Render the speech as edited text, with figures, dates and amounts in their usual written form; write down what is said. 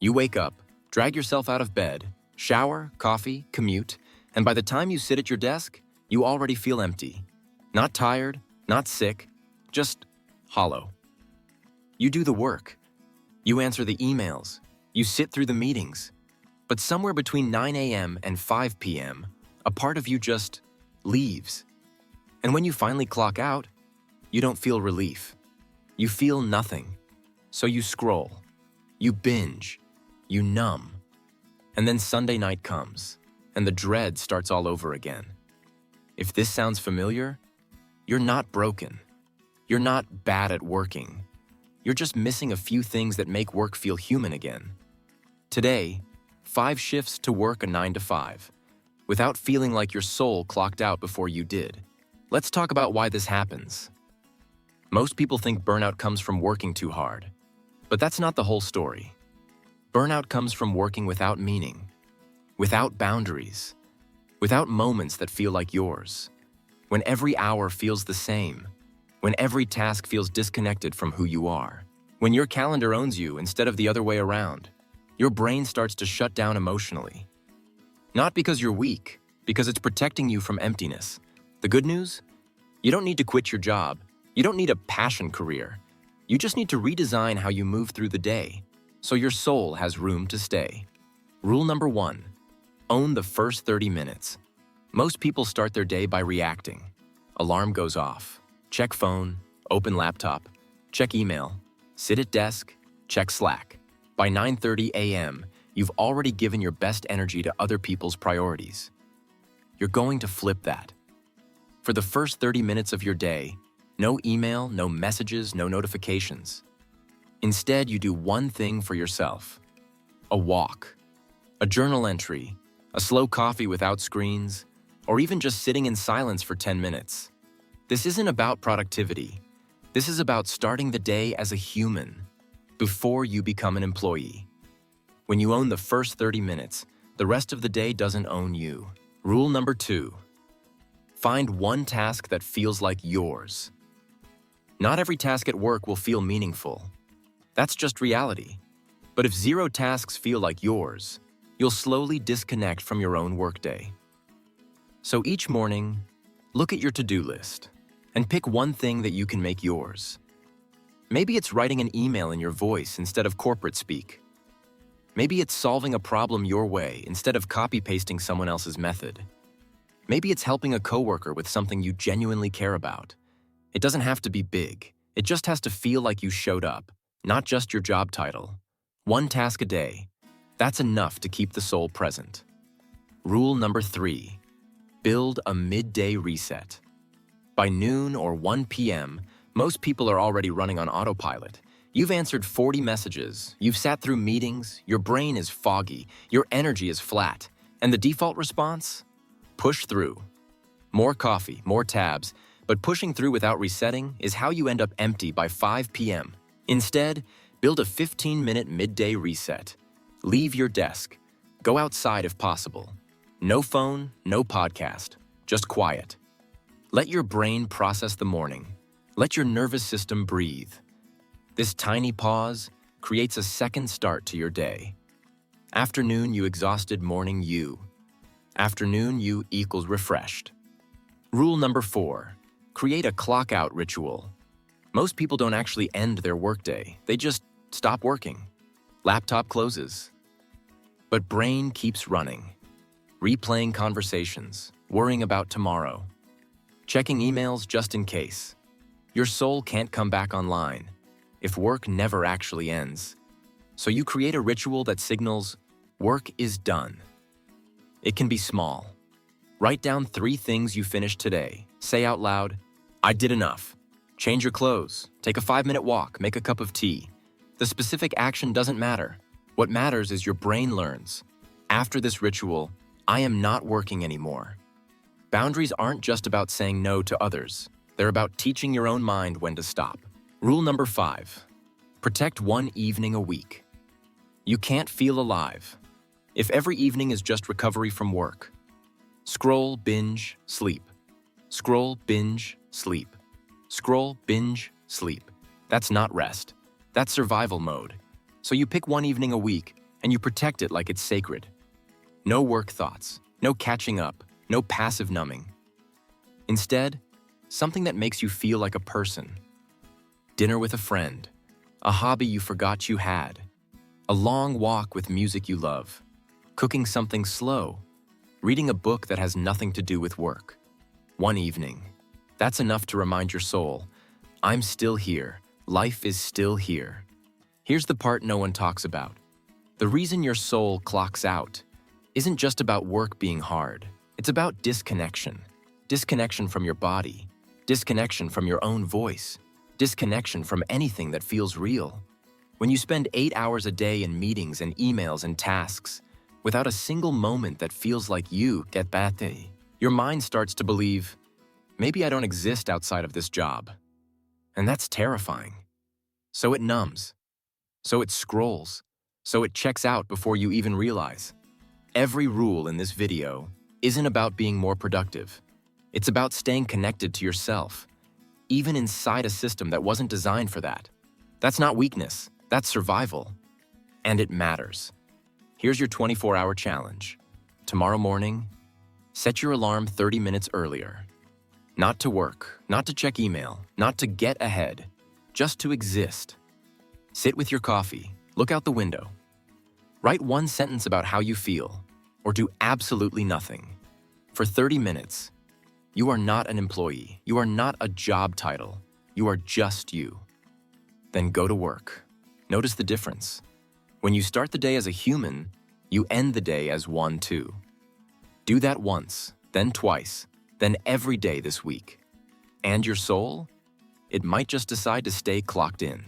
You wake up, drag yourself out of bed, shower, coffee, commute, and by the time you sit at your desk, you already feel empty. Not tired, not sick, just hollow. You do the work. You answer the emails. You sit through the meetings. But somewhere between 9 a.m. and 5 p.m., a part of you just leaves. And when you finally clock out, you don't feel relief. You feel nothing. So you scroll. You binge. You numb. And then Sunday night comes, and the dread starts all over again. If this sounds familiar, you're not broken. You're not bad at working. You're just missing a few things that make work feel human again. Today, 5 shifts to work a 9 to 5, without feeling like your soul clocked out before you did. Let's talk about why this happens. Most people think burnout comes from working too hard, but that's not the whole story. Burnout comes from working without meaning, without boundaries, without moments that feel like yours, when every hour feels the same, when every task feels disconnected from who you are, when your calendar owns you instead of the other way around. Your brain starts to shut down emotionally. Not because you're weak, because it's protecting you from emptiness. The good news? You don't need to quit your job. You don't need a passion career. You just need to redesign how you move through the day, so your soul has room to stay. Rule number 1, own the first 30 minutes. Most people start their day by reacting. Alarm goes off. Check phone, open laptop, check email, sit at desk, check Slack. By 9:30 a.m., you've already given your best energy to other people's priorities. You're going to flip that. For the first 30 minutes of your day, no email, no messages, no notifications. Instead, you do one thing for yourself. A walk, a journal entry, a slow coffee without screens, or even just sitting in silence for 10 minutes. This isn't about productivity. This is about starting the day as a human, before you become an employee. When you own the first 30 minutes, the rest of the day doesn't own you. Rule number 2, find one task that feels like yours. Not every task at work will feel meaningful. That's just reality. But if 0 tasks feel like yours, you'll slowly disconnect from your own workday. So each morning, look at your to-do list and pick one thing that you can make yours. Maybe it's writing an email in your voice instead of corporate speak. Maybe it's solving a problem your way instead of copy-pasting someone else's method. Maybe it's helping a coworker with something you genuinely care about. It doesn't have to be big. It just has to feel like you showed up, not just your job title. One task a day. That's enough to keep the soul present. Rule number 3, build a midday reset. By noon or 1 p.m., most people are already running on autopilot. You've answered 40 messages, you've sat through meetings, your brain is foggy, your energy is flat, and the default response? Push through. More coffee, more tabs, but pushing through without resetting is how you end up empty by 5 p.m. Instead, build a 15-minute midday reset. Leave your desk. Go outside if possible. No phone, no podcast, just quiet. Let your brain process the morning. Let your nervous system breathe. This tiny pause creates a second start to your day. Afternoon you exhausted, morning you. Afternoon you equals refreshed. Rule number 4, create a clock out ritual. Most people don't actually end their workday, they just stop working. Laptop closes. But brain keeps running, replaying conversations, worrying about tomorrow, checking emails just in case. Your soul can't come back online if work never actually ends. So you create a ritual that signals, work is done. It can be small. Write down 3 things you finished today. Say out loud, I did enough. Change your clothes, take a 5-minute walk, make a cup of tea. The specific action doesn't matter. What matters is your brain learns, after this ritual, I am not working anymore. Boundaries aren't just about saying no to others. They're about teaching your own mind when to stop. Rule number 5, protect one evening a week. You can't feel alive if every evening is just recovery from work. Scroll, binge, sleep. Scroll, binge, sleep. Scroll, binge, sleep. That's not rest. That's survival mode. So you pick one evening a week and you protect it like it's sacred. No work thoughts, no catching up, no passive numbing. Instead, something that makes you feel like a person. Dinner with a friend, a hobby you forgot you had, a long walk with music you love, cooking something slow, reading a book that has nothing to do with work. One evening. That's enough to remind your soul, I'm still here, life is still here. Here's the part no one talks about. The reason your soul clocks out isn't just about work being hard. It's about disconnection. Disconnection from your body, disconnection from your own voice, disconnection from anything that feels real. When you spend 8 hours a day in meetings and emails and tasks, without a single moment that feels like you get batty, your mind starts to believe, maybe I don't exist outside of this job. And that's terrifying. So it numbs. So it scrolls. So it checks out before you even realize. Every rule in this video isn't about being more productive. It's about staying connected to yourself, even inside a system that wasn't designed for that. That's not weakness, that's survival. And it matters. Here's your 24-hour challenge. Tomorrow morning, set your alarm 30 minutes earlier. Not to work, not to check email, not to get ahead, just to exist. Sit with your coffee, look out the window. Write one sentence about how you feel, or do absolutely nothing. For 30 minutes, you are not an employee, you are not a job title, you are just you. Then go to work. Notice the difference. When you start the day as a human, you end the day as one too. Do that once, then twice, then every day this week. And your soul? It might just decide to stay clocked in.